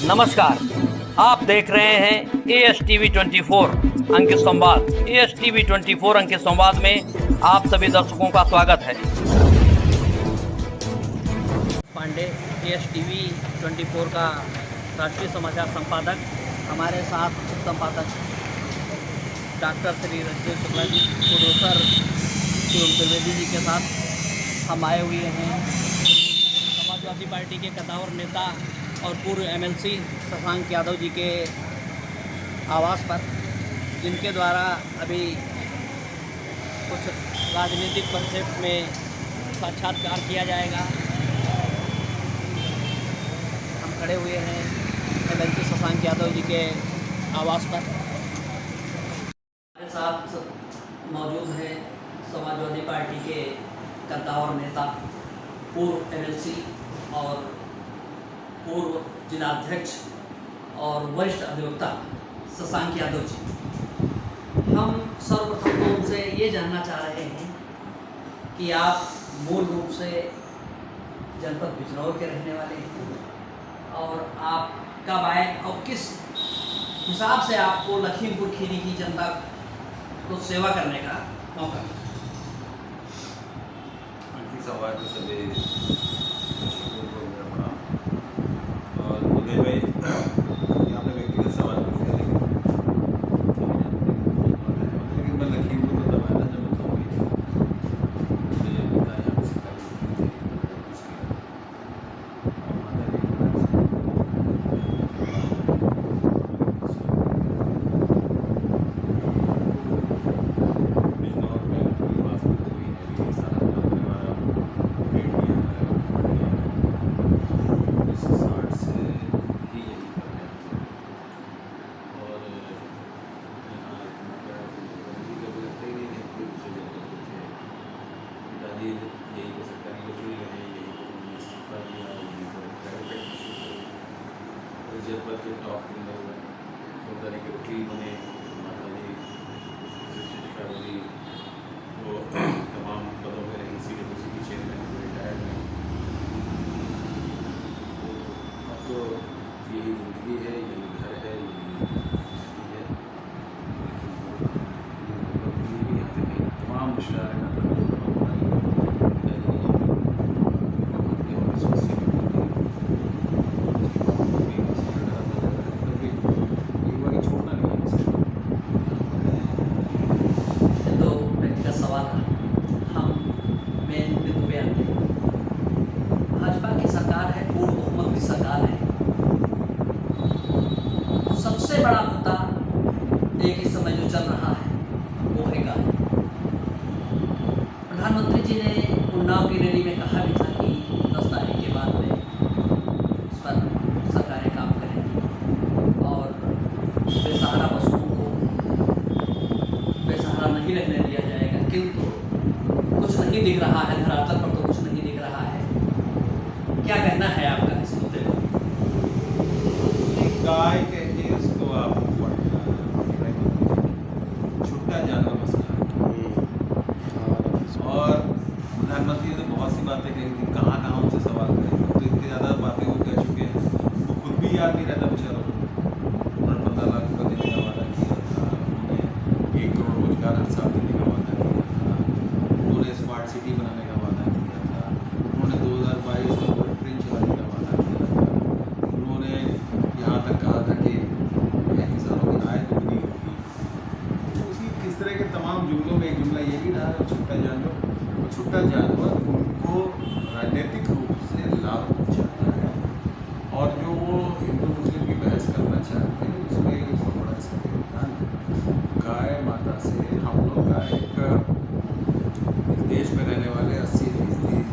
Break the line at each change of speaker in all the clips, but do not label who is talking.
नमस्कार, आप देख रहे हैं ASTV 24 अंकित संवाद। ASTV 24 अंकित संवाद में आप सभी दर्शकों का स्वागत है। पांडे, ASTV 24 का राष्ट्रीय समाचार संपादक, हमारे साथ उप संपादक डॉक्टर श्री रजनीश शुक्ला जी, प्रोड्यूसर शिवम त्रिवेदी जी के साथ हम आए हुए हैं समाजवादी पार्टी के कद्दावर नेता और पूर्व MLC शशांक यादव जी के आवास पर, जिनके द्वारा अभी कुछ राजनीतिक परिप्रेक्ष्य में साक्षात्कार किया जाएगा। हम खड़े हुए हैं MLC शशांक यादव जी के आवास पर। हमारे साथ मौजूद हैं समाजवादी पार्टी के कद्दावर नेता, पूर्व MLC और पूर्व जिलाध्यक्ष और वरिष्ठ अधिवक्ता शशांक यादव जी। हम सर्वप्रथम तो उनसे ये जानना चाह रहे हैं कि आप मूल रूप से जनपद बिजनौर के रहने वाले हैं और आप कब आए और किस हिसाब से आपको लखीमपुर खीरी की जनता को सेवा करने का मौका मिला।
सवाल तो सभी और उदय भाई यहाँ पे व्यक्तिगत सवाल पूछे, लेकिन मैं लखीमपुर को तब आया था जब मैं मुझे ये पता है यहाँ सरकारी बिजनौर में पास हुई है सारा जनपद के टॉप अंदर हुए चौधरी के वकील बने, माता जी शिक्षा जी वो तमाम पदों में रही, CWC की चेयरमैन को रिटायर्ड में। अब तो यही जिंदगी है, यही घर है, यही है। तमाम मुश्किल
भाजपा की सरकार है, पूर्ण बहुमत की सरकार है। सबसे बड़ा मुद्दा एक इस समय जो चल रहा है वो है गाय। प्रधानमंत्री जी ने उन्नाव की रैली में कहा भी था कि 10 तारीख के बाद में इस पर सरकारें काम करेंगी और बेसहारा पशुओं को बेसहारा नहीं रहने दिया जाएगा। किंतु कुछ नहीं दिख रहा है, धरातल पर तो कुछ नहीं दिख रहा है। क्या कहना है आपका इस मुद्दे पर?
गाय कहिए उसको आप छुट्टा जानवर मसला और प्रधानमंत्री ने बहुत सी बातें कही थी, कहाँ उनसे सवाल करेंगे, तो इतनी ज़्यादा बातें वो कह चुके हैं वो खुद भी याद नहीं रहता बेचारों को। उन्होंने 15 लाख रुपये देने का वादा किया था, उन्होंने 1 करोड़ रोजगार हर साल देने का वादा किया था, उन्होंने स्मार्ट सिटी बनाने का वादा किया था, उन्होंने 2022 में ट्रेन चलाने का वादा किया था, उन्होंने यहाँ तक कहा था कि किसानों की आय दुगनी होगी। तो उसी इस तरह के तमाम जुमलों में एक जुमला ये भी रहा है, छुट्टा जानवर उनको राजनीतिक रूप से लाभ पहुँचाता है और जो वो हिंदू मुस्लिम की बहस करना चाहते हैं उसमें एक बहुत बड़ा इसका योगदान है। गाय माता से हम लोग का एक देश में रहने वाले 80%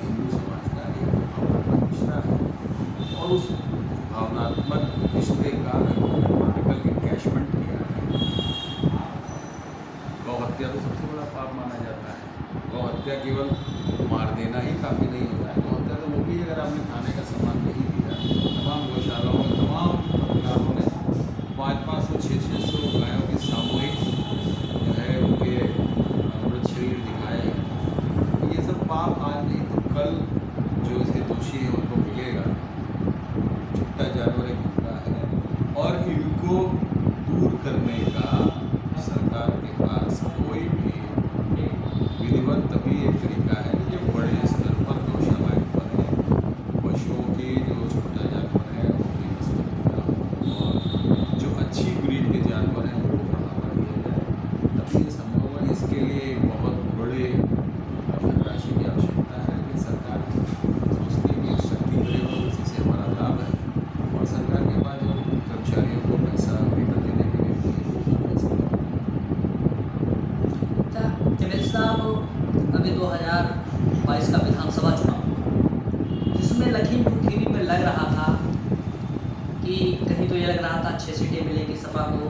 हिंदू समाज का एक भावनात्मक रिश्ता है और उस भावनात्मक रिश्ते का पॉलिटिकल इनकैशमेंट किया है। गौ हत्या तो सबसे बड़ा पाप माना जाता है। गौ हत्या केवल मार देना ही काफ़ी नहीं होता है। गौ हत्या तो वो भी अगर आपने खाने का सामान नहीं दिया। तमाम गौशालाओं में तमाम परिवारों ने 500-500, 600 गायों की सामूहिक जो है उनके अमृत शरीर दिखाए। ये सब पाप आज नहीं तो कल जो इसके दोषी हैं उनको मिलेगा। छुट्टा जानवर एक मुद्दा है और इनको दूर करने का सरकार के पास कोई भी विधिवत तभी एक तरीका है कि जब बड़े स्तर पर गौशालाएं बने, पशुओं की जो छोटा जानवर है उनकी नस्ल और जो अच्छी ब्रीड के जानवर हैं उनको बढ़ावा दिया जाए, तभी ये संभव है। इसके लिए एक बहुत बड़े धनराशि की आवश्यकता है, लेकिन सरकार सोचती है कि शक्ति रहेगा उसी से हमारा लाभ है और सरकार के पास जो कर्मचारियों को पैसा वेतन देने के लिए
चमेल साहब, अभी 2022 का विधानसभा चुनाव जिसमें लखीमपुर खीरी में लग रहा था कि कहीं तो ये लग रहा था 6 सीटें मिलेंगी सपा को,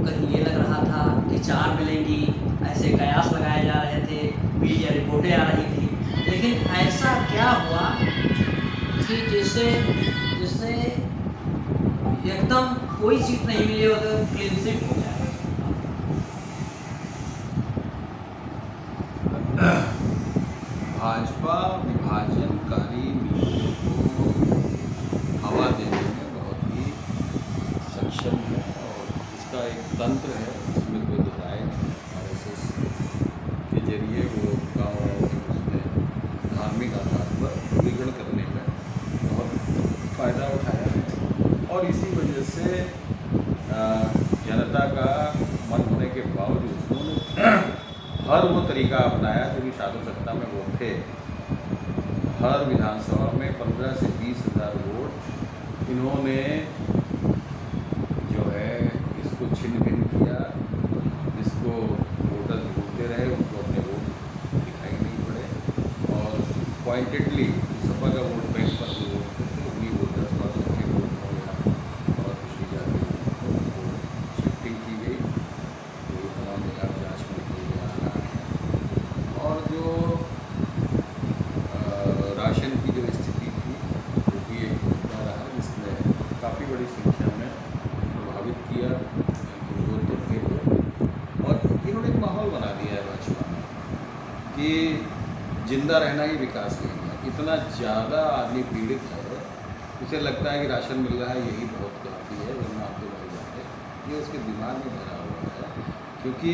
कहीं ये लग रहा था कि 4 मिलेंगी, ऐसे कयास लगाए जा रहे थे, मीडिया रिपोर्टें आ रही थी। लेकिन ऐसा क्या हुआ कि जिससे एकदम कोई सीट नहीं मिली और क्लीन स्वीप हो गया।
भाजपा विभाजनकारी नीतियों को हवा देने में बहुत ही सक्षम है और इसका एक तंत्र है, इसमें कोई दो राय नहीं। RSS के जरिए वो गाँव उसमें धार्मिक आधार पर ध्रुवीकरण करने में बहुत फ़ायदा उठाया है और इसी वजह से जनता का मन होने के बावजूद उन्होंने हर वो तरीका अपनाया जो कि शासन सत्ता में वो थे। हर विधानसभा में 15 से 20 हज़ार वोट इन्होंने जो है इसको छिन्न भिन्न किया, जिसको वोटर ढूंढते रहे उनको अपने वोट दिखाई नहीं पड़े और पॉइंटेडली सपा का वोट बैंक पर जो वोट थे उन्हीं वोटर्स पर अच्छे वोट हो गया और पिछली जाति को शिफ्टिंग की गई, तो तमाम जगह जाँच में की गया और जो राशन की जो स्थिति थी वो भी एक मुद्दा रहा जिसने काफ़ी बड़ी संख्या में प्रभावित किया विरोध तबके को और इन्होंने एक माहौल बना दिया है भाजपा में कि जिंदा रहना ही विकास नहीं है। इतना ज़्यादा आदमी पीड़ित है, उसे लगता है कि राशन मिल रहा है यही बहुत काफ़ी है, वरना आप तो मर जाते, ये उसके दिमाग में भरा हुआ है। क्योंकि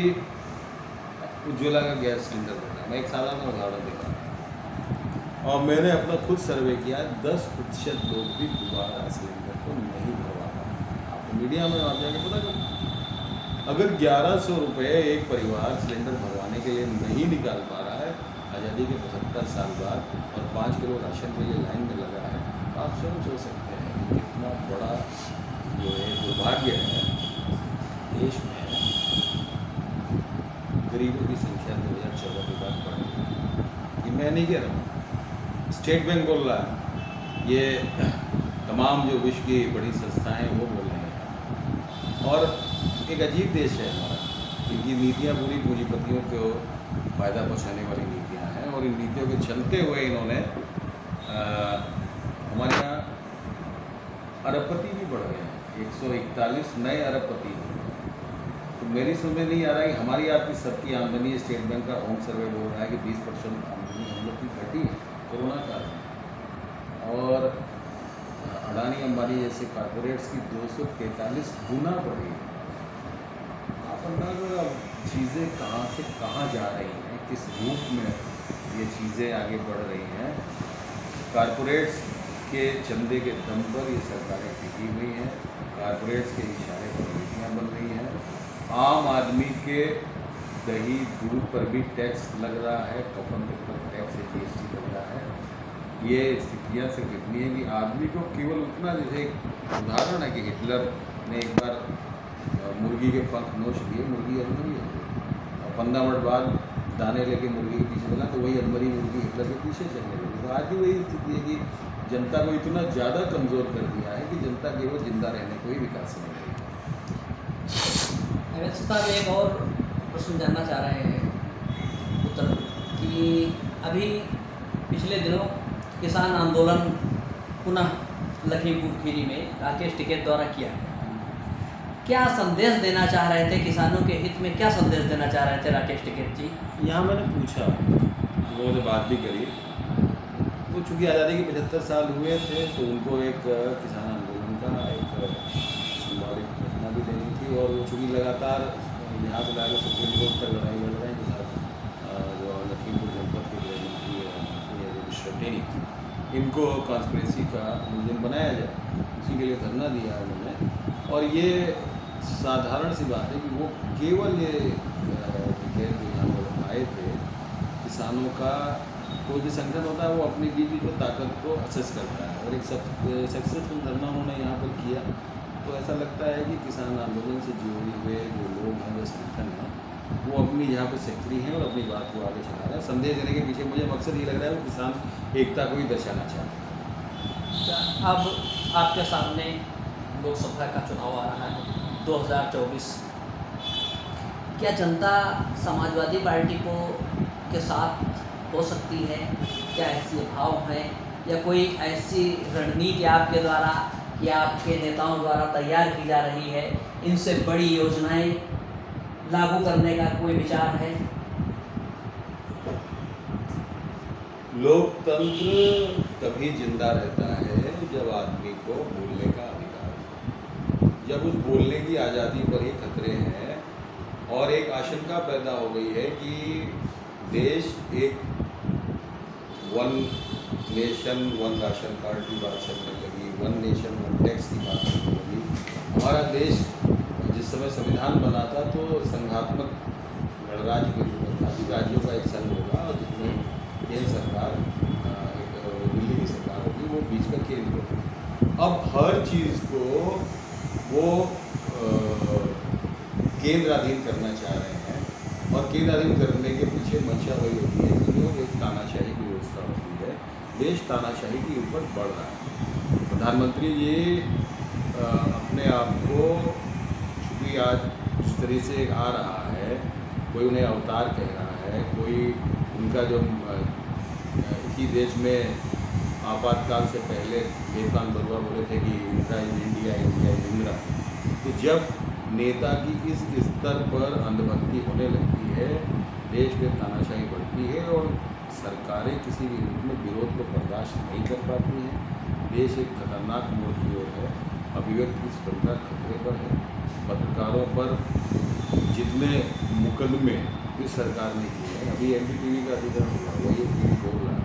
उज्ज्वला का गैस सिलेंडर बढ़ा, मैं एक साधारण उदाहरण देता हूँ और मैंने अपना खुद सर्वे किया, 10% लोग भी दोबारा सिलेंडर को नहीं भरवा रहे। आपको मीडिया में आ जाएगा पता कर, अगर 1100 रुपये एक परिवार सिलेंडर भरवाने के लिए नहीं निकाल पा रहा है आज़ादी के 75 साल बाद और 5 किलो राशन के लिए लाइन में लगा है, आप स्वयं सोच सकते हैं कि कितना बड़ा जो है दुर्भाग्य है देश में। गरीबों की संख्या 2014 के बाद बढ़ गई, ये मैं नहीं कह रहा हूँ, स्टेट बैंक बोल रहा है, ये तमाम जो विश्व की बड़ी संस्थाएं हैं वो बोल रहे हैं। और एक अजीब देश है हमारा, इनकी नीतियाँ पूरी पूंजीपतियों को फ़ायदा पहुँचाने वाली नीतियाँ हैं और इन नीतियों के चलते हुए इन्होंने हमारे यहाँ अरबपति भी बढ़ गए हैं, 141 नए अरबपति। तो मेरी समझ में नहीं आ रहा है कि हमारी आपकी सबकी आमदनी, स्टेट बैंक का होम सर्वे बोल रहा है कि 20% आमदनी हम लोग की घटी है कोरोना काल में और अडानी अंबानी जैसे कॉरपोरेट्स की 243 गुना बढ़ी है। आप अंदाज़ा चीज़ें कहाँ से कहाँ जा रही हैं, किस रूप में ये चीज़ें आगे बढ़ रही हैं। कॉरपोरेट्स के चंदे के दम पर ये सरकारें टिकी हुई हैं, कॉरपोरेट्स के इशारे पर नीतियाँ बन रही हैं। आम आदमी के दही दूध पर भी टैक्स लग रहा है, कफन तक पर टैक्स GST लग रहा है। ये स्थितियाँ सिर्फ इतनी है कि आदमी को केवल उतना, जैसे एक उदाहरण है कि हिटलर ने एक बार मुर्गी के पंख नोच दिए, मुर्गी अनमरी हो गई और 15 मिनट बाद दाने लेके मुर्गी के पीछे चला तो वही अनमरी मुर्गी हिटलर के पीछे चलने लगी। तो आज भी वही स्थिति है कि जनता को इतना ज़्यादा कमज़ोर कर दिया है कि जनता केवल जिंदा रहने को ही विकास नहीं करेगी।
साहब एक और प्रश्न जानना चाह रहे हैं उत्तर कि अभी पिछले दिनों किसान आंदोलन पुनः लखीमपुर खीरी में राकेश टिकैत द्वारा किया गया, क्या संदेश देना चाह रहे थे किसानों के हित में, क्या संदेश देना चाह रहे थे राकेश टिकैत जी?
यहाँ मैंने पूछा, लोगों से बात भी करी, तो चूँकि आज़ादी के 75 साल हुए थे तो उनको एक किसान आंदोलन का एक सिंबॉलिक घटना भी देनी थी, और वो चूँकि लगातार यहाँ से लाकर सुप्रीम कोर्ट तक लड़ाई लड़ रहे हैं के साथ जो लखीमपुर जनपद के प्रेसिडेंट शेट्टी, इनको कॉन्स्पिरेसी का मुलजिम बनाया जाए, उसी के लिए धरना दिया उन्होंने। और ये साधारण सी बात है कि वो केवल ये जो यहाँ पर आए थे, किसानों का कोई भी संगठन होता है वो अपनी बीच में ताकत को असेस करता है, और एक सक्सेसफुल धरना उन्होंने यहाँ पर किया। तो ऐसा लगता है कि किसान आंदोलन से जुड़े हुए जो लोग हैं, जो संगठन हैं, वो अपनी यहाँ पर सक्रिय हैं और अपनी बात को आगे चला रहे हैं। संदेश देने के पीछे मुझे मकसद ये लग रहा है वो किसान एकता को ही दर्शाना चाहते हैं।
अब आपके सामने लोकसभा का चुनाव आ रहा है 2024। क्या जनता समाजवादी पार्टी को के साथ हो सकती है? क्या ऐसे भाव हैं या कोई ऐसी रणनीति आपके द्वारा या आपके नेताओं द्वारा तैयार की जा रही है, इनसे बड़ी योजनाएं लागू करने का कोई विचार है?
लोकतंत्र तभी जिंदा रहता है जब आदमी को बोलने का अधिकार हो। जब उस बोलने की आज़ादी पर ही खतरे हैं और एक आशंका पैदा हो गई है कि देश एक one nation one ration card की बात चलने लगी, वन नेशन वन टैक्स की बात चलने लगी। हमारा देश जिस समय संविधान बना था तो संघात्मक गणराज्य के रूप में था कि राज्यों का एक संघ होगा और जिसमें केंद्र सरकार एक दिल्ली की सरकार होगी, वो बीच का केंद्र होगा। अब हर चीज़ को वो केंद्राधीन करना चाह रहे हैं, और केंद्राधीन करने के पीछे मंशा वही होती है कि वो एक तानाशाही की व्यवस्था होती है। देश तानाशाही के ऊपर बढ़ रहा है। प्रधानमंत्री ये अपने आप को चूँकि आज जिस तरह से आ रहा है, कोई उन्हें अवतार कह रहा है, कोई उनका जो इसी देश में आपातकाल से पहले देवकांत बरुआ बोले थे कि Indira in India, India in Indira. तो जब नेता की इस स्तर पर अंधभक्ति होने लगती है, देश में तानाशाही बढ़ती है और सरकारें किसी भी रूप में विरोध को बर्दाश्त नहीं कर पाती हैं। देश एक खतरनाक मोड़ की ओर है। अभिव्यक्ति की स्वतंत्रता खतरे पर है। पत्रकारों पर जितने मुकदमे इस सरकार ने किए हैं, अभी NDTV का अधिग्रहण हुआ, वही टीवी बोल रहा है,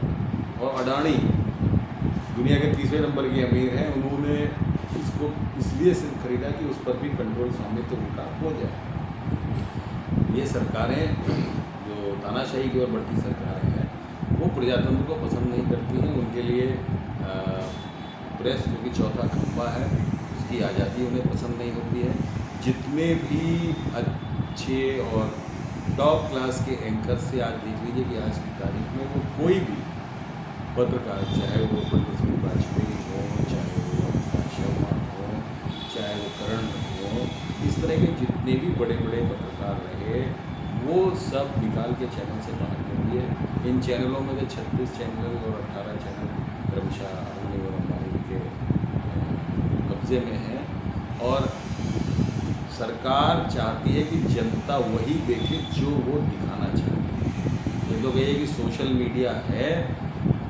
और अडानी दुनिया के 3वें नंबर के अमीर हैं, उन्होंने इसको इसलिए सिर्फ खरीदा कि उस पर भी कंट्रोल स्वामित्व उनका हो जाए। ये सरकारें जो तानाशाही की ओर बढ़ती सरकारें हैं, वो प्रजातंत्र को पसंद नहीं करती हैं। उनके लिए प्रेस जो कि चौथा खंभा है, उसकी आज़ादी उन्हें पसंद नहीं होती है। जितने भी अच्छे और टॉप क्लास के एंकर से आज देख लीजिए कि आज की तारीख में वो कोई भी पत्रकार, चाहे वो पंडित सिंह वाजपेयी हो, चाहे वो अमिताभ शर्मा हो, चाहे वो करण हो, इस तरह के जितने भी बड़े बड़े पत्रकार रहे, वो सब निकाल के चैनल से बाहर कर दिए। इन चैनलों में से 36 चैनल और 18 चैनल क्रमशः अडानी और अंबानी के कब्जे में हैं, और सरकार चाहती है कि जनता वही देखे जो वो दिखाना चाहती है। ये तो कहिए कि सोशल मीडिया है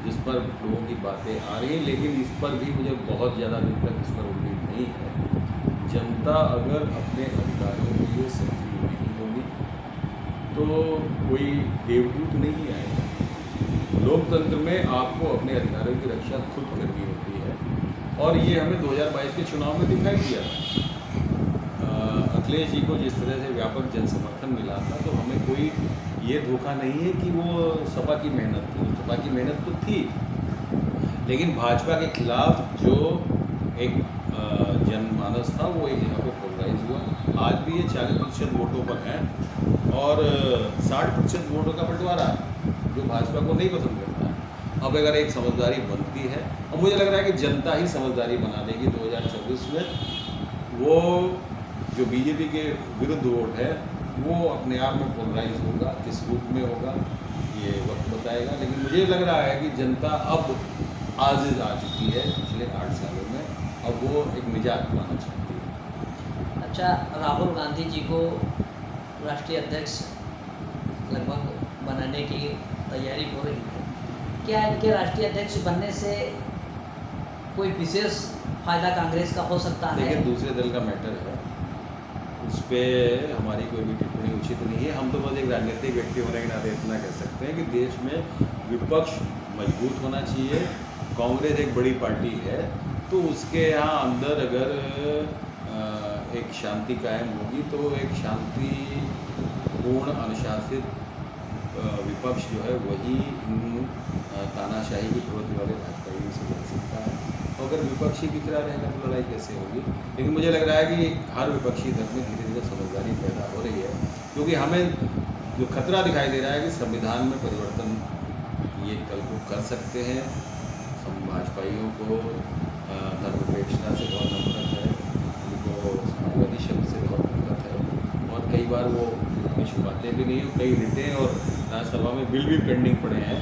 जिस पर लोगों की बातें आ रही हैं, लेकिन इस पर भी मुझे बहुत ज़्यादा दिन तक इस पर उम्मीद नहीं है। जनता अगर अपने अधिकारों के लिए सक्रिय नहीं होगी तो कोई देवदूत नहीं आएगा। लोकतंत्र में आपको अपने अधिकारों की रक्षा खुद करनी होती है, और ये हमें 2022 के चुनाव में दिखाई दिया था। अखिलेश जी को जिस तरह से व्यापक जन समर्थन मिला था, तो हमें कोई ये धोखा नहीं है कि वो सपा की मेहनत थी। सपा की मेहनत तो थी, लेकिन भाजपा के खिलाफ जो एक जनमानस था वो एक जगह पर पोलराइज हुआ। आज भी ये 40% वोटों पर है और 60% वोटों का बंटवारा है जो भाजपा को नहीं पसंद करता है। अब अगर एक समझदारी बनती है, और मुझे लग रहा है कि जनता ही समझदारी बना देगी 2024 में, वो जो बीजेपी के विरुद्ध वोट है वो अपने आप में पोलराइज होगा। किस रूप में होगा ये वक्त बताएगा, लेकिन मुझे लग रहा है कि जनता अब आजिज़ आ चुकी है पिछले 8 सालों में। अब वो एक निजात पाना चाहती है।
अच्छा, राहुल गांधी जी को राष्ट्रीय अध्यक्ष लगभग बनाने की तैयारी हो रही है, क्या इनके राष्ट्रीय अध्यक्ष बनने से कोई विशेष फायदा कांग्रेस का हो सकता है?
देखिए, दूसरे दल का मैटर है, उस पर हमारी कोई भी टिप्पणी उचित नहीं है। हम तो बस एक राजनीतिक व्यक्ति होने के नाते इतना कह सकते हैं कि देश में विपक्ष मजबूत होना चाहिए। कांग्रेस एक बड़ी पार्टी है, तो उसके यहाँ अंदर अगर एक शांति कायम होगी तो एक शांतिपूर्ण अनुशासित विपक्ष जो है वही तानाशाही की प्रवृत्ति वाले भाजपाइयों से लड़ सकता है। तो अगर विपक्षी पिछड़ा रहेगा तो लड़ाई कैसे होगी? लेकिन मुझे लग रहा है कि हर विपक्षी दल में धीरे धीरे समझदारी पैदा हो रही है, क्योंकि हमें जो खतरा दिखाई दे रहा है कि संविधान में परिवर्तन ये कल को कर सकते हैं। हम भाजपाइयों को धर्मनिरपेक्षता से बहुत नफरत है, उनको समाजवादी शब्द से बहुत नफरत है, और कई बार वो छुपाते भी नहीं, कई रिटें और राज्यसभा में बिल भी पेंडिंग पड़े हैं।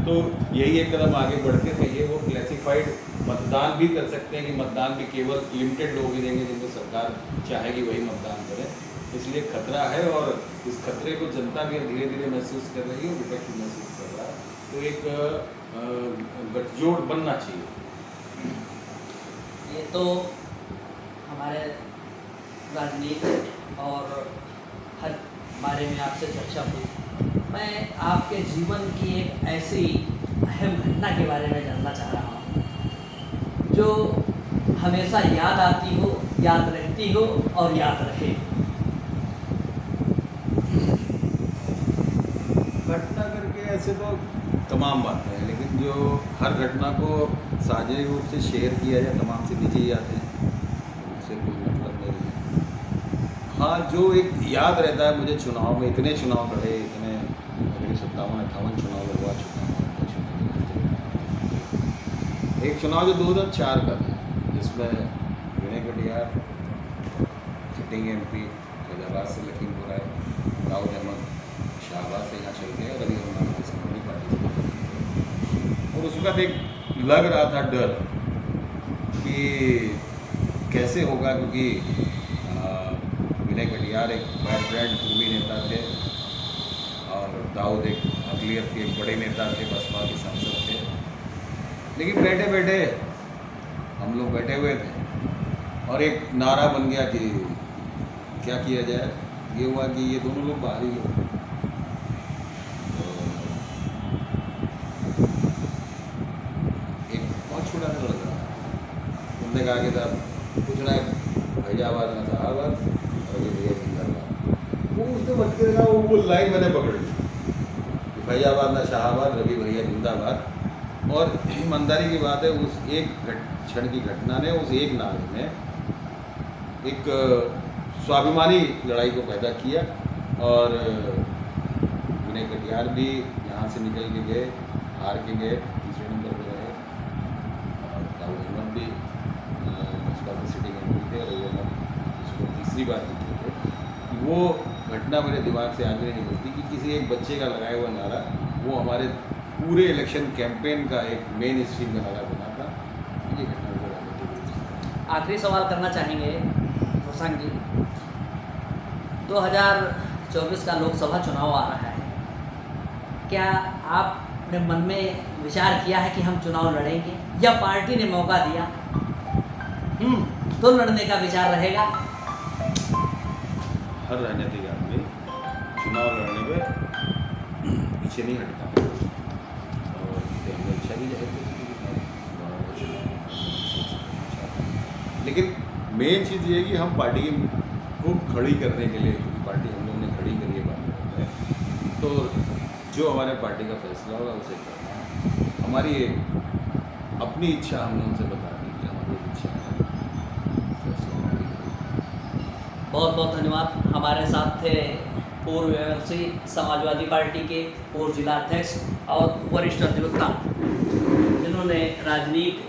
तो यही एक कदम आगे बढ़ के कहिए वो क्लासिफाइड मतदान भी कर सकते हैं कि मतदान भी केवल लिमिटेड लोग ही देंगे जिनको सरकार चाहेगी वही मतदान करें। इसलिए खतरा है, और इस खतरे को जनता भी धीरे धीरे महसूस कर रही है, विपक्ष भी महसूस कर रहा है। तो एक गठजोड़ बनना चाहिए।
ये तो हमारे राजनीति और हर बारे में आपसे चर्चा हुई। मैं आपके जीवन की एक ऐसी अहम घटना के बारे में जानना चाह रहा हूँ जो हमेशा याद आती हो, याद रहती हो और याद रहे।
घटना करके ऐसे तो तमाम बातें हैं, लेकिन जो हर घटना को साझे रूप से शेयर किया जाए तमाम से निजी यादें हैं, उससे कोई मतलब नहीं है। हाँ, जो एक याद रहता है मुझे, चुनाव में इतने चुनाव लड़े, इतने 57-58 चुनाव लगवा चुका हूँ। एक चुनाव जो 2004 का था, जिसमें विनय कटियार सिटिंग MP फैजाबाद से लखीमपुर आए, दाऊद अहमद शाहबाद से यहाँ चल गए, रवि रमन समाजवादी पार्टी से। और उस वक्त एक लग रहा था डर कि कैसे होगा, क्योंकि विनय कटियार एक फायर ब्रांड भूमि नेता थे और दाऊद एक अकलियत के एक बड़े नेता थे, बसपा के सांसद थे। लेकिन बैठे बैठे हम लोग बैठे हुए थे और एक नारा बन गया कि क्या किया जाए। ये हुआ कि ये दोनों लोग बाहरी लोग, तो एक बहुत छोटा सा लड़का, उनने कहा कि साहब कुछ ना फैजाबाद ना शाहबाद और ये भैया जिंदाबाद। वो उसने मटके लगा, वो लाइन मैंने पकड़ ली, फैजाबाद ना शाहबाद, रवि भैया जिंदाबाद। और ईमानदारी की बात है, उस एक क्षण की घटना ने, उस एक नारे ने एक स्वाभिमानी लड़ाई को पैदा किया। और विनय कटियार भी यहाँ से निकल के गए, हार के गए, तीसरे नंबर पर रहे। और दाऊद अहमद भी बसपा के सिटिंग MP थे, और वो उसको तीसरी बार जीते थे। वो घटना मेरे दिमाग से आज भी नहीं निकलती कि किसी एक बच्चे का लगाया हुआ नारा वो हमारे पूरे इलेक्शन कैंपेन का एक मेन स्ट्रीम का नारा बना था। ये घटना हो रही।
आखिरी सवाल करना चाहेंगे शशांक जी, 2024 का लोकसभा चुनाव आ रहा है, क्या आपने मन में विचार किया है कि हम चुनाव लड़ेंगे, या पार्टी ने मौका दिया तो लड़ने का विचार रहेगा?
हर राजनीतिक आदमी चुनाव लड़ने में पीछे नहीं हटता, और हमने इच्छा भी जाहिर की थी। लेकिन मेन चीज़ ये है कि हम पार्टी को खड़ी करने के लिए, पार्टी हम लोगों ने खड़ी करी है बात, तो जो हमारे पार्टी का फैसला होगा उसे करना है। हमारी अपनी इच्छा हमने उनसे बता दी कि हमारी इच्छा है।
बहुत बहुत धन्यवाद। हमारे साथ थे पूर्व MLC समाजवादी पार्टी के पूर्व जिला अध्यक्ष और वरिष्ठ अधिवक्ता, जिन्होंने राजनीति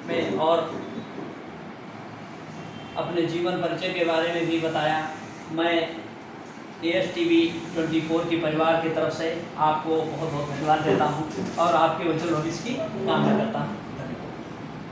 में और अपने जीवन परिचय के बारे में भी बताया। मैं ASTV 24 की परिवार की तरफ से आपको बहुत बहुत धन्यवाद देता हूं और आपके उज्जवल भविष्य की कामना करता हूं।